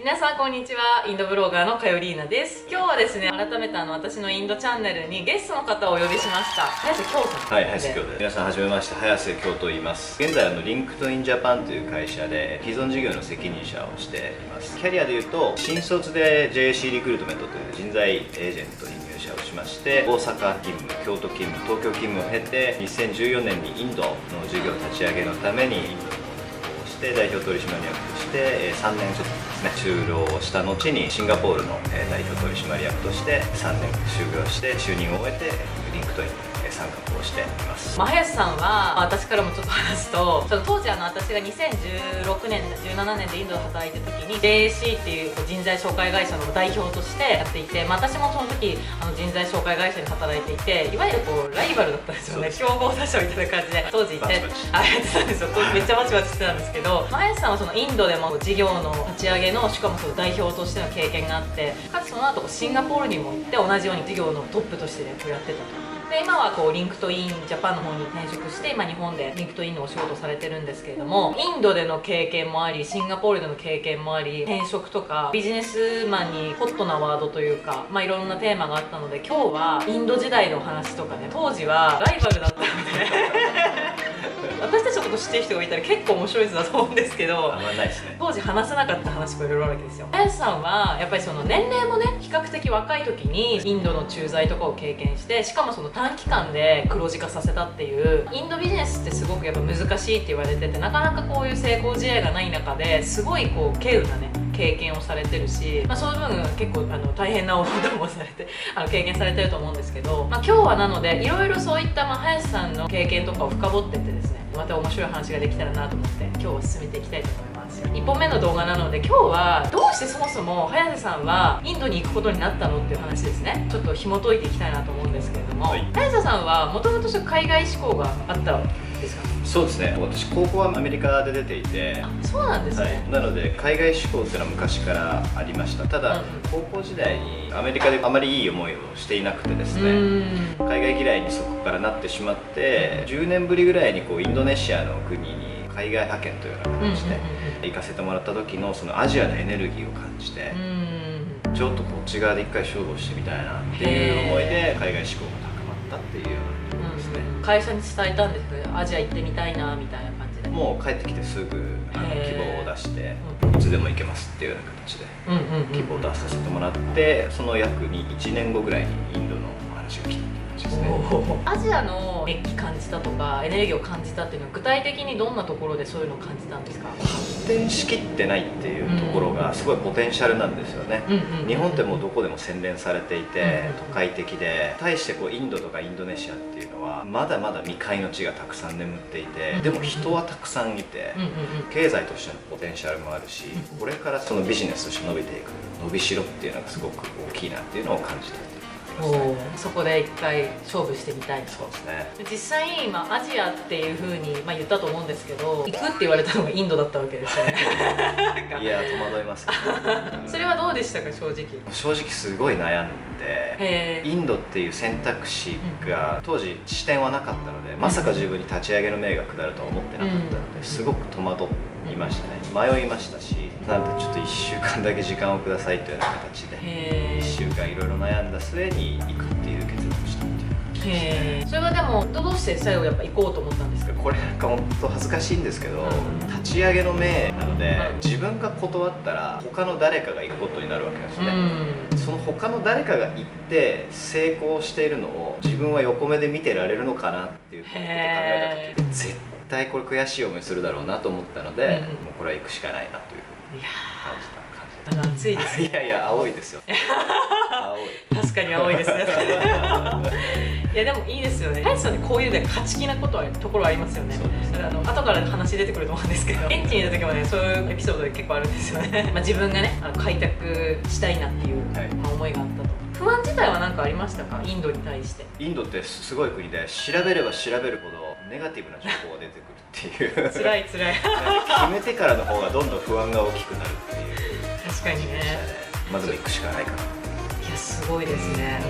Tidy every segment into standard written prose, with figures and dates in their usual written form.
皆さんこんにちは。インドブロガーのかよりーなです。今日はですね、改めて私のインドチャンネルにゲストの方をお呼びしました。早瀬京さん。はい、早瀬京です。皆さんはじめまして、早瀬京と言います。現在リンクトインジャパンという会社で既存事業の責任者をしています。キャリアでいうと新卒で JAC リクルートメントという人材エージェントに入社をしまして、大阪勤務、京都勤務、東京勤務を経て2014年にインドの事業立ち上げのためにインドに渡航して代表取締役として3年ちょっとですね、就労をした後にシンガポールの代表取締役として3年就業して就任を終えてリンクトインに参画をしています。早瀬さんは私からもちょっと話すと、当時私が2016年17年でインドで働いてた時に JAC っていう人材紹介会社の代表としてやっていて、私もその時人材紹介会社に働いていて、いわゆるライバルだったんですよね。競合他社みたいな感じで当時いてやってたんですよ。めっちゃバチバチしてたんですけど、早瀬さんはそのインドでも事業の立ち上げのしかもその代表としての経験があって、かつその後シンガポールにも行って同じように事業のトップとしてやってたと。で今はリンクトインジャパンの方に転職して今日本でリンクトインのお仕事をされてるんですけれども、インドでの経験もありシンガポールでの経験もあり、転職とかビジネスマンにホットなワードというか、いろんなテーマがあったので、今日はインド時代の話とかね、当時はライバルだったので私たちのこと知ってる人がいたら結構面白い人だと思うんですけど、あんまないですね。当時話せなかった話がいろいろあるわけですよ。早瀬さんはやっぱりその年齢もね、比較的若い時にインドの駐在とかを経験して、しかもその短期間で黒字化させたっていう、インドビジネスってすごくやっぱ難しいって言われてて、なかなかこういう成功事例がない中ですごい稀有なね経験をされてるし、その分結構大変なおこともされて経験されてると思うんですけど、今日はなのでいろいろそういった早瀬さんの経験とかを深掘ってってですね、また面白い話ができたらなと思って今日は進めていきたいと思います。1本目の動画なので、今日はどうしてそもそも早瀬さんはインドに行くことになったのっていう話ですね。ちょっと紐解いていきたいなと思うんですけれども、はい、早瀬さんはもともと海外志向があったんですか？そうですね、私高校はアメリカで出ていて。そうなんですね、はい、なので海外志向っていうのは昔からありました。ただ、高校時代にアメリカであまりいい思いをしていなくてですね、海外嫌いにそこからなってしまって、10年ぶりぐらいにインドネシアの国に海外派遣というような形で行かせてもらった時のそのアジアのエネルギーを感じて、ちょっとこっち側で一回勝負をしてみたいなっていう思いで海外志向が高まったっていうようなですね。会社に伝えたんですけど、アジア行ってみたいなみたいな感じで。もう帰ってきてすぐ希望を出して、いつでも行けますっていうような形で希望を出させてもらって、その約に1年後ぐらいにインドのお話が来たっていう感じですね。アジアの熱気感じたとかエネルギーを感じたっていうのは具体的にどんなところでそういうのを感じたんですか？発展しきってないっていうところがすごいポテンシャルなんですよね。日本ってもうどこでも洗練されていて都会的で、対してインドとかインドネシアっていうのはまだまだ未開の地がたくさん眠っていて、でも人はたくさんいて、経済としてのポテンシャルもあるし、これからそのビジネスとして伸びていく伸びしろっていうのがすごく大きいなっていうのを感じた。そこで一回勝負してみたい。そうですね。実際今アジアっていう風に言ったと思うんですけど、行くって言われたのがインドだったわけですよね。いや戸惑いますけどそれはどうでしたか？正直すごい悩んで、インドっていう選択肢が当時視点はなかったので、まさか自分に立ち上げの命が下るとは思ってなかったので、すごく戸惑いましたね。迷いましたし、なんでちょっと1週間だけ時間をくださいというような形で1週間いろいろ悩んだ末に行くっていう決断をしたっていう。それはでもどうして最後やっぱ行こうと思ったんですか？これ本当恥ずかしいんですけど、立ち上げの命なので、自分が断ったら他の誰かが行くことになるわけですね。その他の誰かが行って成功しているのを自分は横目で見てられるのかなっていうことを考えた時、絶対これ悔しい思いするだろうなと思ったので、もうこれは行くしかないなというふうに感じた。暑いですね。いや青いですよ。青い。確かに青いですね。いやでもいいですよね。早瀬さんってこういうね勝ち気なところありますよね。後から話出てくると思うんですけど、現地にいる時もねそういうエピソードで結構あるんですよね。自分がね開拓したいなっていう思いがあったと。不安自体は何かありましたか？インドに対して。インドってすごい国で、調べれば調べるほどネガティブな情報が出てくるっていう。辛い。決めてからの方がどんどん不安が大きくなるっていう。確かにね。まずは行くしかないかな。いやすごいですね。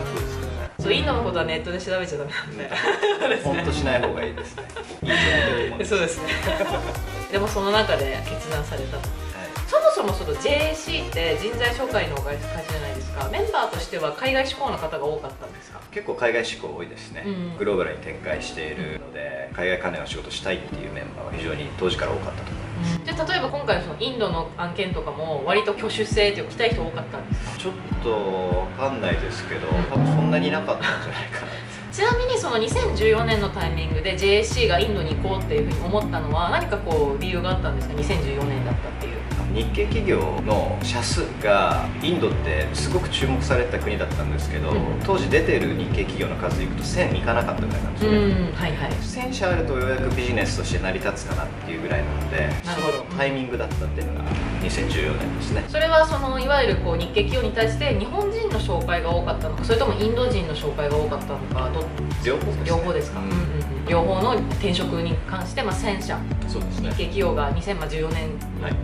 そうインドのことはネットで調べちゃダメなんで。本当しない方がいいですね。いい情報出てこない。そうですね。でもその中で決断されたと。そもそそもその JAC って人材紹介の会社じゃないですか。メンバーとしては海外志向の方が多かったんですか？結構海外志向多いですね、グローバルに展開しているので、海外関連の仕事したいっていうメンバーは非常に当時から多かったと思います。じゃあ例えば今回のそのインドの案件とかも割と挙手制というか来たい人多かったんですか？ちょっとわかんないですけど、多分そんなになかったんじゃないかな。ちなみにその2014年のタイミングで JAC がインドに行こうっていうふうに思ったのは何かこう理由があったんですか？2014年だったっていう。日系企業の社数がインドってすごく注目された国だったんですけど、当時出てる日系企業の数いくと1000いかなかったぐらいなんですよね。はいはい、1000社あるとようやくビジネスとして成り立つかなっていうぐらいなので、なるほど、タイミングだったっていうのが2014年ですね。それはそのいわゆるこう日系企業に対して日本人の紹介が多かったのか、それともインド人の紹介が多かったのか、両方ですね。両方ですか？両方の転職に関して、1000社そうですね、日系企業が2014年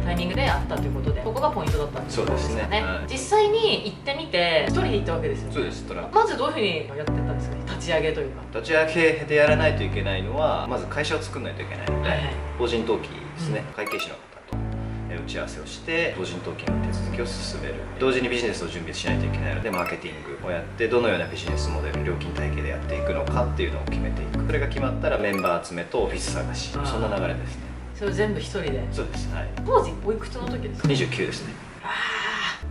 タイミングであったということで、ここがポイントだったんですかね。そうですね、実際に行ってみて一人で行ったわけですよね。そうです。まずどういうふうにやってたんですかね、立ち上げというか。立ち上げでやらないといけないのは、まず会社を作らないといけないので、法人登記ですね、会計士の方と打ち合わせをして法人登記の手続きを進める。同時にビジネスを準備しないといけないので、マーケティングをやってどのようなビジネスモデル、料金体系でやっていくのかっていうのを決めていく。それが決まったらメンバー集めとオフィス探し、そんな流れですね。それを全部一人で？そうです。はい。当時おいくつの時ですか？29ですね。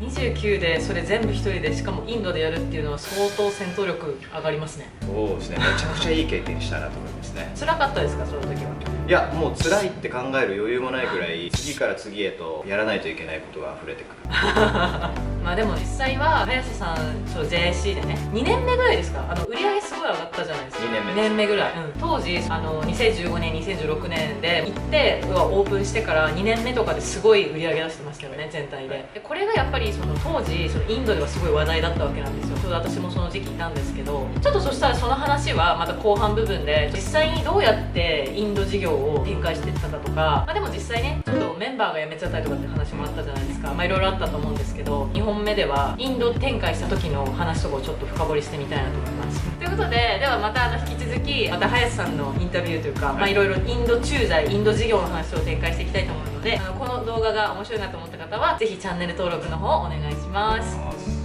29でそれ全部一人で、しかもインドでやるっていうのは相当戦闘力上がりますね。そうですね、めちゃくちゃいい経験したなと思いますね。辛かったですか、その時は？いや、もう辛いって考える余裕もないぐらい、次から次へとやらないといけないことが溢れてくる。まあでも実際は林さん、JAC でね2年目ぐらいですか、売り上げすごい上がったじゃないですか。2年目ぐらい、当時2015年2016年で行ってオープンしてから2年目とかですごい売り上げ出してましたよね、全体で。これがやっぱり当時インドではすごい話題だったわけなんですよ。ちょうど私もその時期いたんですけど、ちょっとそしたらその話はまた後半部分で実際にどうやってインド事業を展開していったかとか、でも実際ねちょっとメンバーが辞めちゃったりとかって話もあったじゃないですか。いろいろあったと思うんですけど、2本目ではインド展開した時の話とかをちょっと深掘りしてみたいなと思います。ということで、ではまた引き続きまた林さんのインタビューというか、いろいろインド駐在、インド事業の話を展開していきたいと思うので、この動画が面白いなと思った方はぜひチャンネル登録の方お願いします。